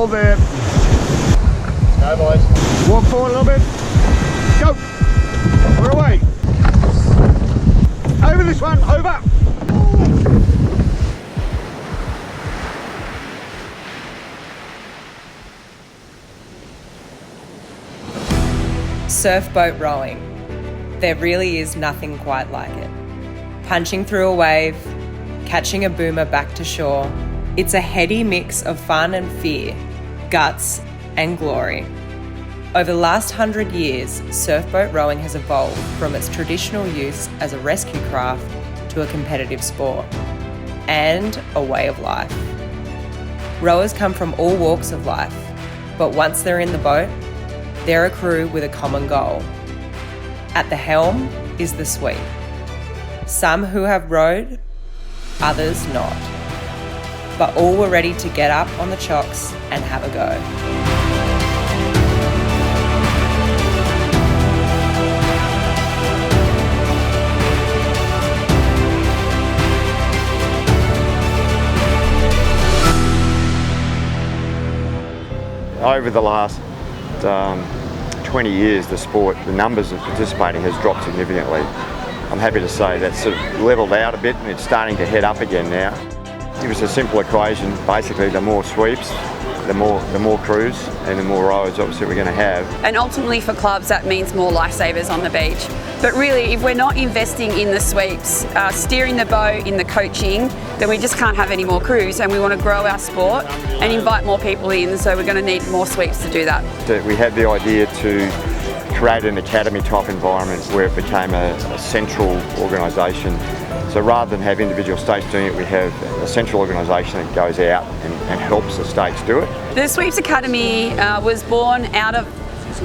hold there. Go, boys. Walk forward a little bit. Go. We're away. Over this one, over. Surfboat rowing. There really is nothing quite like it. Punching through a wave, catching a boomer back to shore. It's a heady mix of fun and fear, guts and glory. Over the last 100 years, surfboat rowing has evolved from its traditional use as a rescue craft to a competitive sport and a way of life. Rowers come from all walks of life, but once they're in the boat, they're a crew with a common goal. At the helm is the sweep. Some who have rowed, others not. But all were ready to get up on the chocks and have a go. Over the last 20 years, the numbers of participating has dropped significantly. I'm happy to say that's sort of levelled out a bit and it's starting to head up again now. It was a simple equation. Basically, the more sweeps, the more crews and the more rowers obviously we're going to have. And ultimately for clubs that means more lifesavers on the beach. But really if we're not investing in the sweeps, steering the boat, in the coaching, then we just can't have any more crews, and we want to grow our sport and invite more people in, so we're going to need more sweeps to do that. We had the idea to create an academy type environment where it became a central organisation. So rather than have individual states doing it, we have a central organisation that goes out and helps the states do it. The Sweeps Academy was born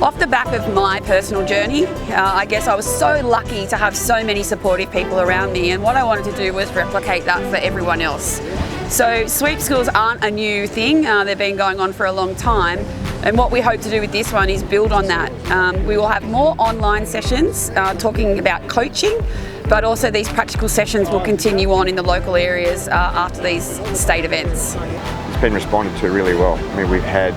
off the back of my personal journey. I guess I was so lucky to have so many supportive people around me, and what I wanted to do was replicate that for everyone else. So sweep schools aren't a new thing, they've been going on for a long time, and what we hope to do with this one is build on that. We will have more online sessions talking about coaching, but also these practical sessions will continue on in the local areas after these state events. It's been responded to really well. I mean, we've had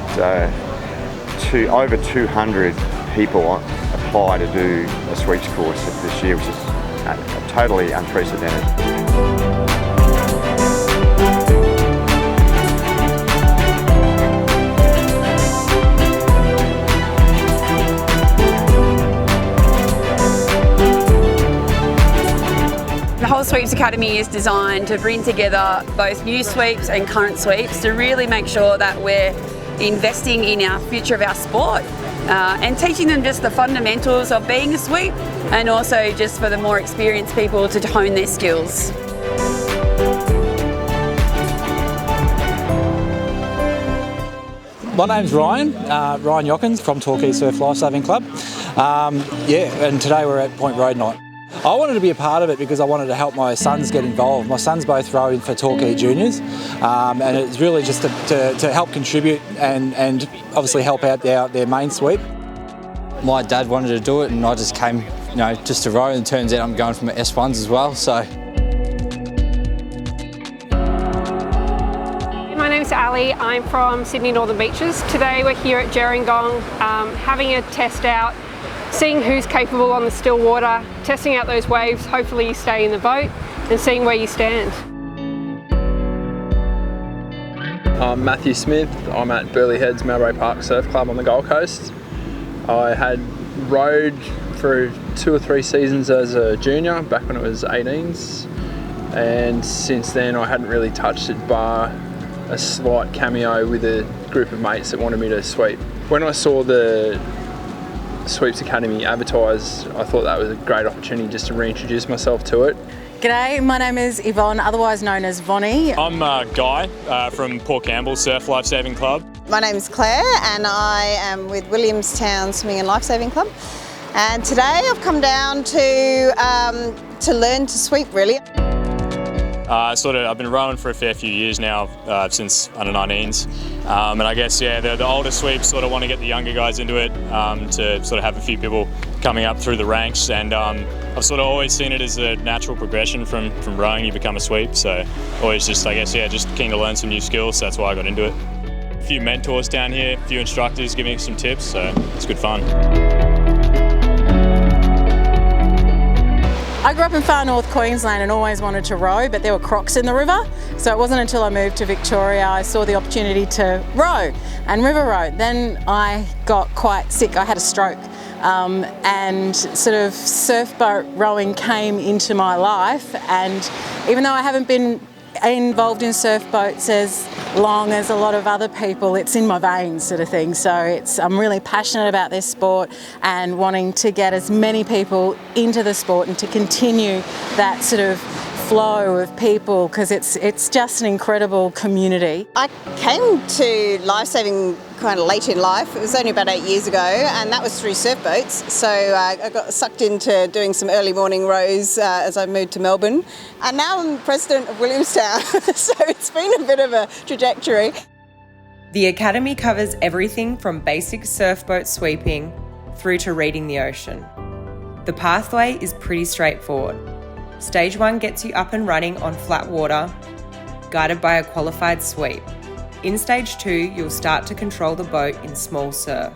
over 200 people apply to do a sweeps course this year, which is totally unprecedented. The whole Sweeps Academy is designed to bring together both new sweeps and current sweeps to really make sure that we're investing in our future of our sport and teaching them just the fundamentals of being a sweep, and also just for the more experienced people to hone their skills. My name's Ryan Yockins from Torquay Surf Lifesaving Club. And today we're at Point Road Night. I wanted to be a part of it because I wanted to help my sons get involved. My sons both rowing for Torquay Juniors, and it's really just to help contribute and obviously help out their main sweep. My dad wanted to do it and I just came, just to row, and it turns out I'm going from S1s as well, so. My name's Ali, I'm from Sydney Northern Beaches. Today we're here at Gerringong having a test out, seeing who's capable on the still water, testing out those waves, hopefully you stay in the boat, and seeing where you stand. I'm Matthew Smith, I'm at Burleigh Heads Melbury Park Surf Club on the Gold Coast. I had rowed for 2 or 3 seasons as a junior, back when it was 18s, and since then I hadn't really touched it bar a slight cameo with a group of mates that wanted me to sweep. When I saw the Sweeps Academy advertised, I thought that was a great opportunity just to reintroduce myself to it. G'day, my name is Yvonne, otherwise known as Vonnie. I'm Guy from Port Campbell Surf Lifesaving Club. My name's Claire and I am with Williamstown Swimming and Lifesaving Club. And today I've come down to learn to sweep, really. I've been rowing for a fair few years now, since under 19s, and I guess the older sweeps sort of want to get the younger guys into it, to sort of have a few people coming up through the ranks, and I've sort of always seen it as a natural progression from rowing you become a sweep, so always just keen to learn some new skills, so that's why I got into it. few mentors down here, a few instructors giving me some tips, so it's good fun. I grew up in far north Queensland and always wanted to row, but there were crocs in the river. So it wasn't until I moved to Victoria I saw the opportunity to row and river row. Then I got quite sick, I had a stroke. And sort of surfboat rowing came into my life, and even though I haven't been involved in surfboats as long as a lot of other people, it's in my veins sort of thing. So I'm really passionate about this sport and wanting to get as many people into the sport and to continue that sort of flow of people, because it's just an incredible community. I came to lifesaving kind of late in life. It was only about 8 years ago, and that was through surfboats. So I got sucked into doing some early morning rows as I moved to Melbourne. And now I'm president of Williamstown, so it's been a bit of a trajectory. The Academy covers everything from basic surfboat sweeping through to reading the ocean. The pathway is pretty straightforward. Stage 1 gets you up and running on flat water, guided by a qualified sweep. In Stage 2, you'll start to control the boat in small surf.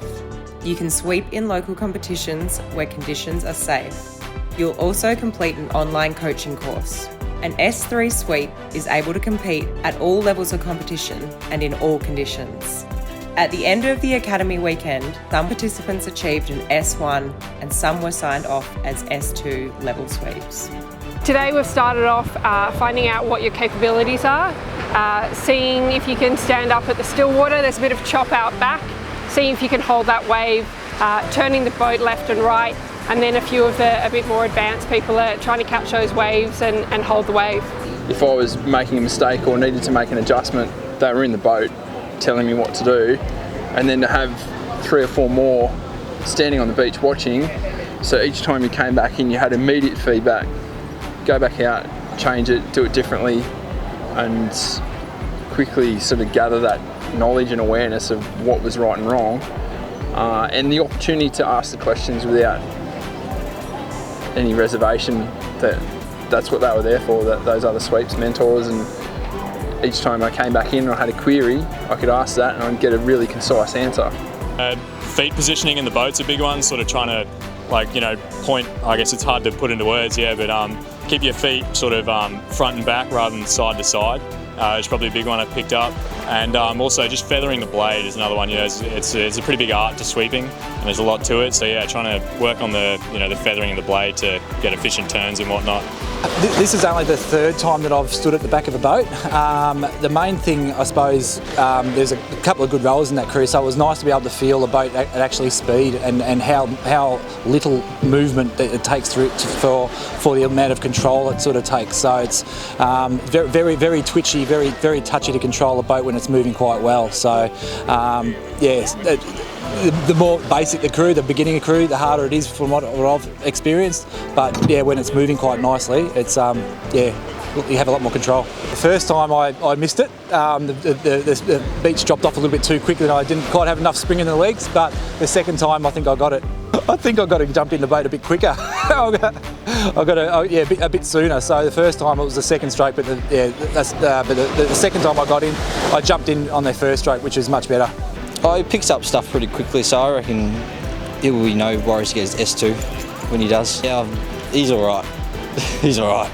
You can sweep in local competitions where conditions are safe. You'll also complete an online coaching course. An S3 sweep is able to compete at all levels of competition and in all conditions. At the end of the Academy weekend, some participants achieved an S1 and some were signed off as S2 level sweeps. Today we've started off finding out what your capabilities are, seeing if you can stand up at the still water. There's a bit of chop out back, seeing if you can hold that wave, turning the boat left and right, and then a few of the a bit more advanced people are trying to catch those waves and hold the wave. If I was making a mistake or needed to make an adjustment, they were in the boat telling me what to do, and then to have 3 or 4 more standing on the beach watching, so each time you came back in you had immediate feedback. Go back out, change it, do it differently, and quickly sort of gather that knowledge and awareness of what was right and wrong, and the opportunity to ask the questions without any reservation. That's what they were there for, those other sweeps mentors, and each time I came back in and I had a query, I could ask that and I'd get a really concise answer. Feet positioning in the boat's a big one, sort of trying to point, I guess it's hard to put into words, yeah, but keep your feet sort of front and back rather than side to side. It's probably a big one I picked up. And also just feathering the blade is another one. It's a pretty big art to sweeping, and there's a lot to it. So yeah, trying to work on the the feathering of the blade to get efficient turns and whatnot. This is only the 3rd time that I've stood at the back of a boat. The main thing, I suppose, there's a couple of good rowers in that crew, so it was nice to be able to feel the boat at actually speed and how little movement that it takes for the amount of control it sort of takes. So it's very, very twitchy, very, very touchy to control the boat when it's moving quite well. So yes. The more basic the crew, the beginning crew, the harder it is from what I've experienced. But yeah, when it's moving quite nicely, it's you have a lot more control. The first time I missed it, the beach dropped off a little bit too quickly and I didn't quite have enough spring in the legs, but the second time I think I got it. I think I got to jump in the boat a bit quicker. I got to, a bit sooner. So the first time it was the second stroke, but the second time I got in, I jumped in on their first stroke, which is much better. He picks up stuff pretty quickly, so I reckon it will be no worries to get his S2 when he does. Yeah, he's all right. He's all right.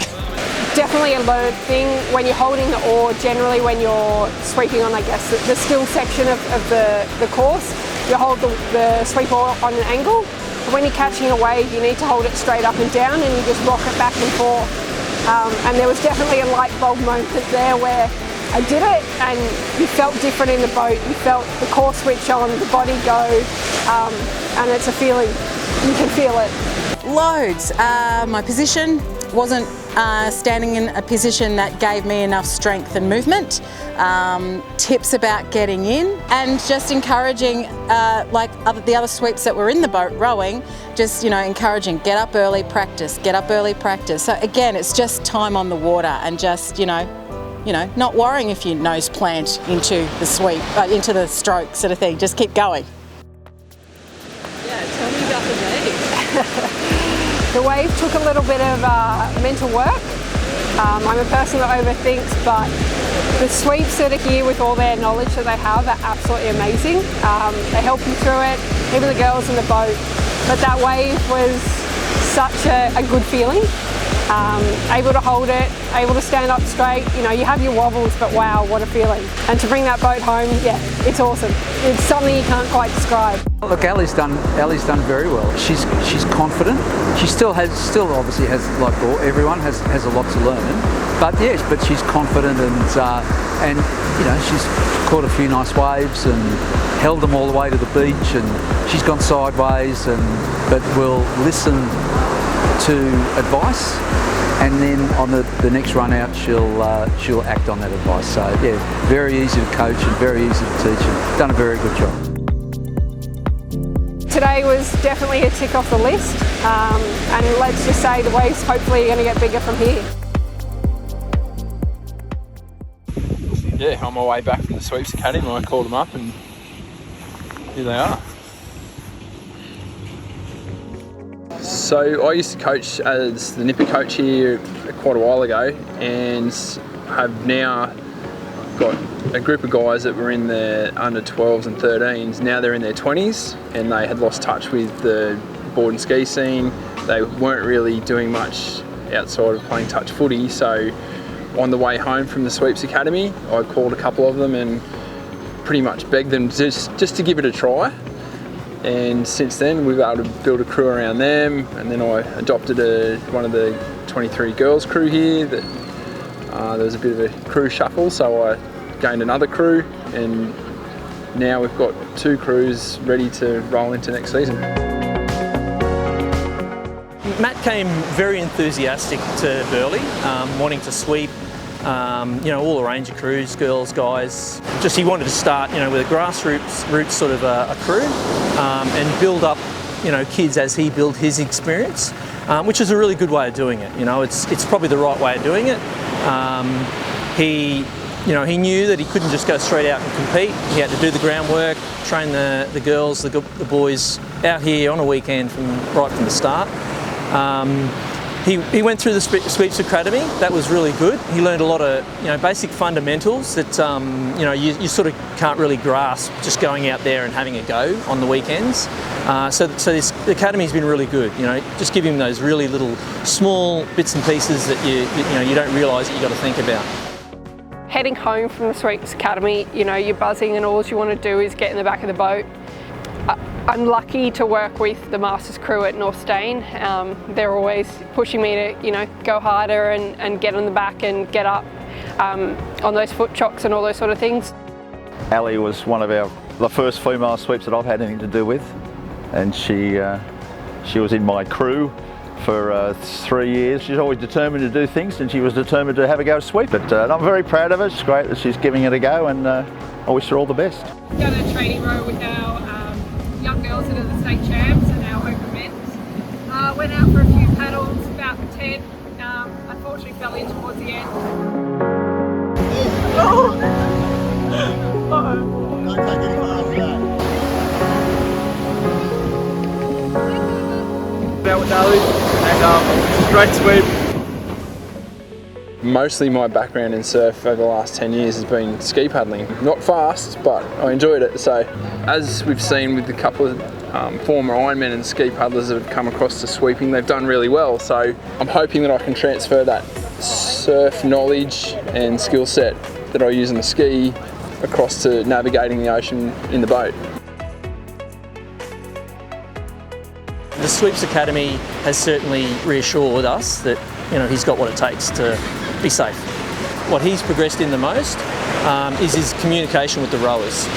Definitely a learned thing when you're holding the oar. Generally, when you're sweeping on, I guess, the still section of the course, you hold the sweep oar on an angle. But when you're catching a wave, you need to hold it straight up and down, and you just rock it back and forth. And there was definitely a light bulb moment there where I did it and you felt different in the boat. You felt the core switch on, the body go, and it's a feeling. You can feel it. Loads. My position wasn't standing in a position that gave me enough strength and movement. Tips about getting in and just encouraging, the other sweeps that were in the boat rowing, just encouraging, get up early, practice, get up early, practice. So again, it's just time on the water and just not worrying if you nose plant into the sweep, into the stroke sort of thing. Just keep going. Yeah, tell me about the wave. The wave took a little bit of mental work. I'm a person that overthinks, but The sweeps that are here with all their knowledge that they have are absolutely amazing. They help you through it, even the girls in the boat. But that wave was such a good feeling. Able to hold it, able to stand up straight. You know, you have your wobbles, but wow, what a feeling. And to bring that boat home, yeah, it's awesome. It's something you can't quite describe. Look, Ali's done very well. She's confident. She still obviously has, like everyone has a lot to learn. But yes, but she's confident and you know, she's caught a few nice waves and held them all the way to the beach, and she's gone sideways but will listen to advice, and then on the next run out she'll act on that advice. So yeah, very easy to coach and very easy to teach, and done a very good job. Today was definitely a tick off the list, and let's just say the waves hopefully are going to get bigger from here. Yeah, on my way back from the Sweeps Academy, I called them up and here they are. So I used to coach as the nipper coach here quite a while ago, and have now got a group of guys that were in their under 12s and 13s. Now they're in their 20s, and they had lost touch with the board and ski scene. They weren't really doing much outside of playing touch footy, so on the way home from the Sweeps Academy, I called a couple of them and pretty much begged them just to give it a try. And since then, we've been able to build a crew around them. And then I adopted one of the 23 girls crew here. That there was a bit of a crew shuffle, so I gained another crew, and now we've got 2 crews ready to roll into next season. Matt came very enthusiastic to Burleigh, wanting to sweep, you know, all a range of crews, girls, guys. Just he wanted to start, you know, with a grassroots sort of a crew, and build up, you know, kids as he built his experience, which is a really good way of doing it. You know, it's probably the right way of doing it. He knew that he couldn't just go straight out and compete. He had to do the groundwork, train the girls, the boys out here on a weekend right from the start. He went through the Sweeps Academy. That was really good. He learned a lot of, you know, basic fundamentals that you know, you sort of can't really grasp just going out there and having a go on the weekends. So this academy's been really good. You know, just give him those really little small bits and pieces that you don't realise that you got to think about. Heading home from the Sweeps Academy, you know, you're buzzing and all you want to do is get in the back of the boat. I'm lucky to work with the Masters crew at North Stain. They're always pushing me to, you know, go harder and get on the back and get up on those foot chocks and all those sort of things. Ali was one of the first female sweeps that I've had anything to do with, and she was in my crew for 3 years. She's always determined to do things, and she was determined to have a go at sweep. But I'm very proud of her. It's great that she's giving it a go, and I wish her all the best. We've done a training row with our young girls that are the state champs and our open men's. Went out for a few paddles, about 10. Unfortunately fell in towards the end. Out with Ali, and great sweep. Mostly my background in surf over the last 10 years has been ski paddling. Not fast, but I enjoyed it. So as we've seen with a couple of former Ironmen and ski paddlers that have come across to sweeping, they've done really well. So I'm hoping that I can transfer that surf knowledge and skill set that I use in the ski across to navigating the ocean in the boat. The Sweeps Academy has certainly reassured us that, you know, he's got what it takes to be safe. What he's progressed in the most is his communication with the rowers,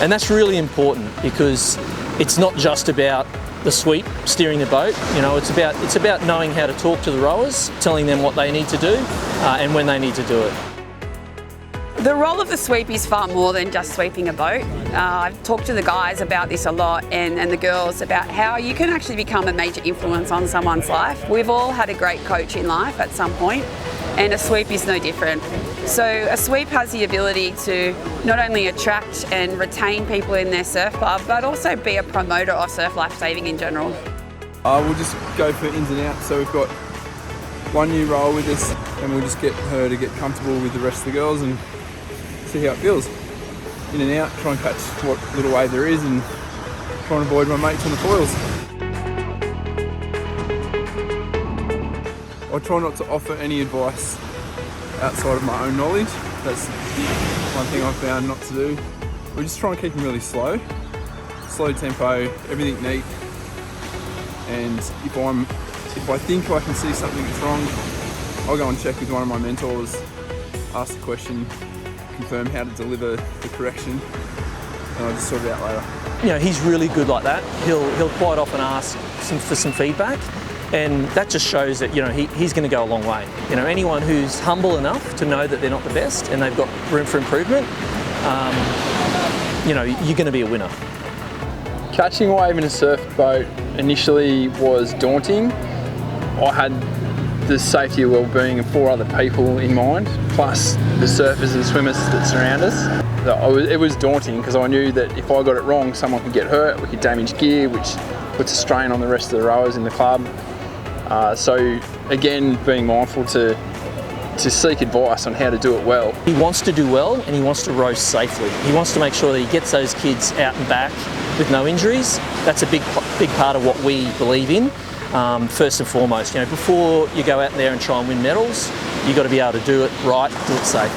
and that's really important because it's not just about the sweep, steering the boat. You know, it's about knowing how to talk to the rowers, telling them what they need to do, and when they need to do it. The role of the sweep is far more than just sweeping a boat. I've talked to the guys about this a lot, and the girls, about how you can actually become a major influence on someone's life. We've all had a great coach in life at some point, and a sweep is no different. So a sweep has the ability to not only attract and retain people in their surf club, but also be a promoter of surf lifesaving in general. We'll just go for ins and outs. So we've got one new rower with us, and we'll just get her to get comfortable with the rest of the girls and see how it feels. In and out, try and catch what little wave there is and try and avoid my mates on the foils. I try not to offer any advice outside of my own knowledge. That's one thing I've found not to do. We just try and keep them really slow tempo, everything neat. And if I think I can see something that's wrong, I'll go and check with one of my mentors, ask the question, confirm how to deliver the correction, and I'll just sort it out later. You know, he's really good like that. He'll quite often ask for some feedback, and that just shows that, you know, he's going to go a long way. You know, anyone who's humble enough to know that they're not the best and they've got room for improvement, you know, you're going to be a winner. Catching a wave in a surf boat initially was daunting. I had the safety and well-being of 4 other people in mind, plus the surfers and swimmers that surround us. So it was daunting because I knew that if I got it wrong, someone could get hurt, we could damage gear, which puts a strain on the rest of the rowers in the club. So again, being mindful to seek advice on how to do it well. He wants to do well and he wants to row safely. He wants to make sure that he gets those kids out and back with no injuries. That's a big part of what we believe in. First and foremost, you know, before you go out there and try and win medals, you've got to be able to do it right, do it safe.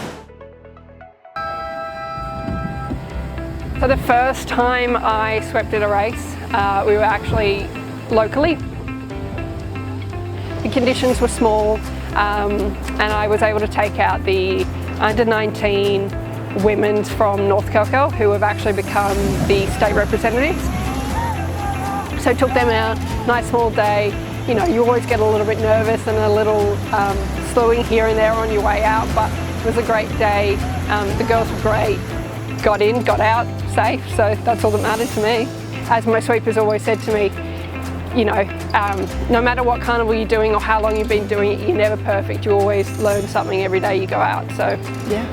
So the first time I swept at a race, we were actually locally. The conditions were small, and I was able to take out the under-19 women's from North Kelkel who have actually become the state representatives. So took them out, nice small day. You know, you always get a little bit nervous and a little slowing here and there on your way out, but it was a great day. The girls were great, got in, got out safe, so that's all that mattered to me. As my sweepers always said to me, you know, no matter what carnival you're doing or how long you've been doing it, you're never perfect. You always learn something every day you go out, so yeah.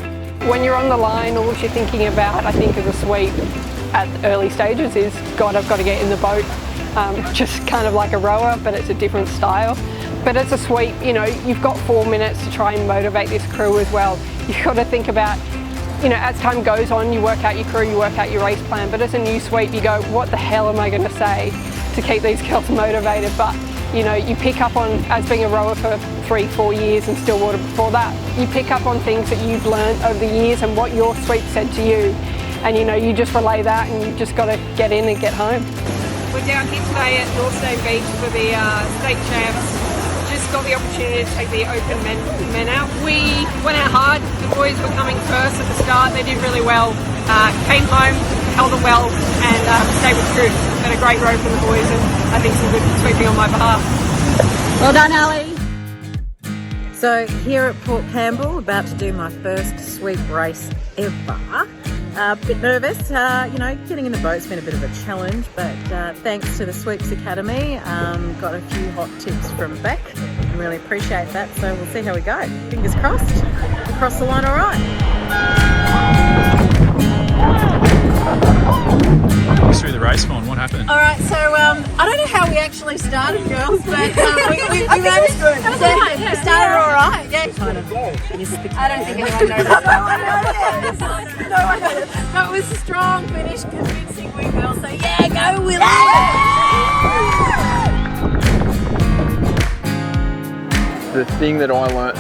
When you're on the line, all you're thinking about, I think, as a sweep at early stages is, God, I've got to get in the boat. Just kind of like a rower, but it's a different style. But as a sweep, you know, you've got 4 minutes to try and motivate this crew as well. You've got to think about, you know, as time goes on, you work out your crew, you work out your race plan, but as a new sweep, you go, what the hell am I going to say to keep these girls motivated? But, you know, you pick up on, as being a rower for 3-4 years in Stillwater before that, you pick up on things that you've learned over the years and what your sweep said to you. And, you know, you just relay that and you've just got to get in and get home. We're down here today at North Stone Beach for the state champs. Just got the opportunity to take the open men out. We went out hard. The boys were coming first at the start. They did really well. Came home, held them well, and stayed with crew. Had a great row from the boys, and I think some good sweeping on my behalf. Well done, Ali. So here at Port Campbell, about to do my first sweep race ever. A bit nervous, you know, getting in the boat's been a bit of a challenge, but thanks to the Sweeps Academy, got a few hot tips from Beck and really appreciate that, so we'll see how we go. Fingers crossed, across the line all right. Through the race, Fawn, what happened? All right, so I don't know how we actually started, girls, but we managed to started all right. Yeah, kind of. I don't think anyone knows that. No one knows. No, it was a strong finish, convincing we girls. So yeah, go Willie. The thing that I learnt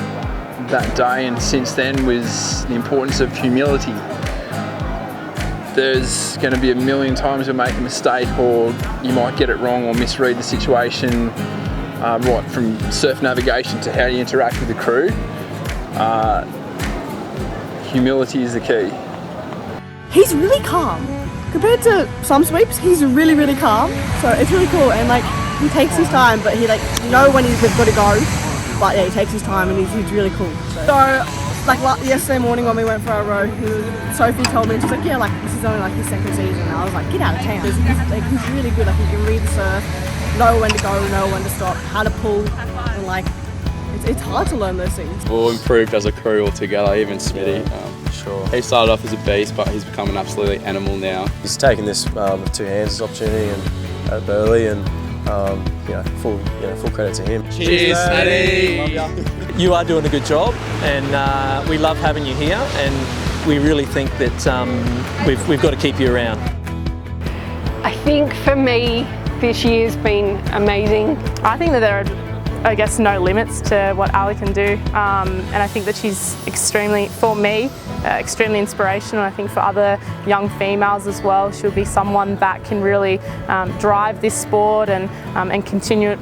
that day and since then was the importance of humility. There's going to be a million times you'll make a mistake, or you might get it wrong or misread the situation, right from surf navigation to how you interact with the crew. Humility is the key. He's really calm. Compared to some sweeps, he's really, really calm. So it's really cool, and like he takes his time, but he like know when he's got to go. But yeah, he takes his time, and he's really cool. So like yesterday morning when we went for our row, Sophie told me, she's like, yeah, like this is only like his second season. And I was like, get out of town. He's really good. Like he can read the surf, know when to go, know when to stop, how to pull, and like it's hard to learn those things. We've all improved as a crew altogether, even Smitty. Sure. He started off as a beast, but he's become an absolutely animal now. He's taken this with two hands, this opportunity, and at Burleigh, and full credit to him. Cheers, Matty! You are doing a good job, and we love having you here, and we really think that we've got to keep you around. I think for me, this year's been amazing. I think that there are, I guess, no limits to what Ali can do, and I think that she's extremely, for me, extremely inspirational. I think for other young females as well, she'll be someone that can really drive this sport and continue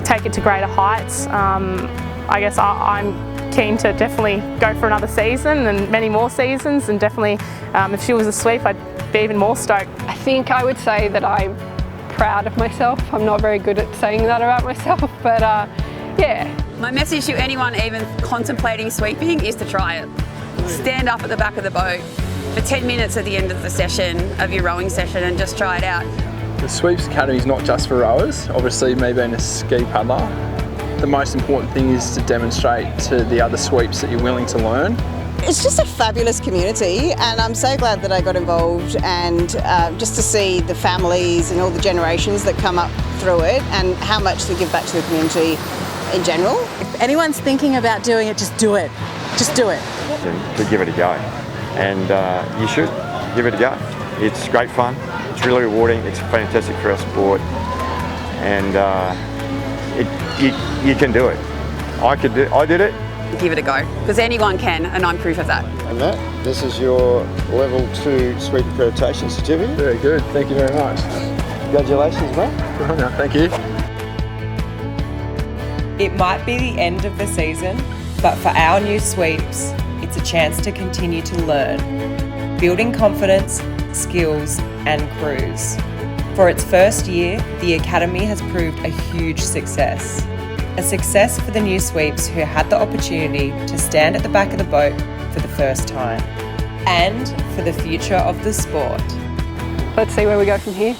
take it to greater heights. I guess I'm keen to definitely go for another season and many more seasons, and definitely if she was a sweep, I'd be even more stoked. I think I would say that I'm proud of myself. I'm not very good at saying that about myself, but yeah. My message to anyone even contemplating sweeping is to try it. Stand up at the back of the boat for 10 minutes at the end of the session, of your rowing session, and just try it out. The Sweeps Academy is not just for rowers. Obviously, me being a ski paddler, the most important thing is to demonstrate to the other sweeps that you're willing to learn. It's just a fabulous community, and I'm so glad that I got involved, and just to see the families and all the generations that come up through it and how much they give back to the community in general. If anyone's thinking about doing it, just do it. Just do it. To give it a go, and you should give it a go. It's great fun, it's really rewarding, it's fantastic for our sport, and you can do it. I did it. Give it a go, because anyone can, and I'm proof of that. And Matt, this is your level 2 sweep accreditation certificate. Very good, thank you very much. Congratulations, mate. Oh, no, thank you. It might be the end of the season, but for our new sweeps, it's a chance to continue to learn, building confidence, skills, and crews. For its first year, the Academy has proved a huge success. A success for the new sweeps who had the opportunity to stand at the back of the boat for the first time, and for the future of the sport. Let's see where we go from here.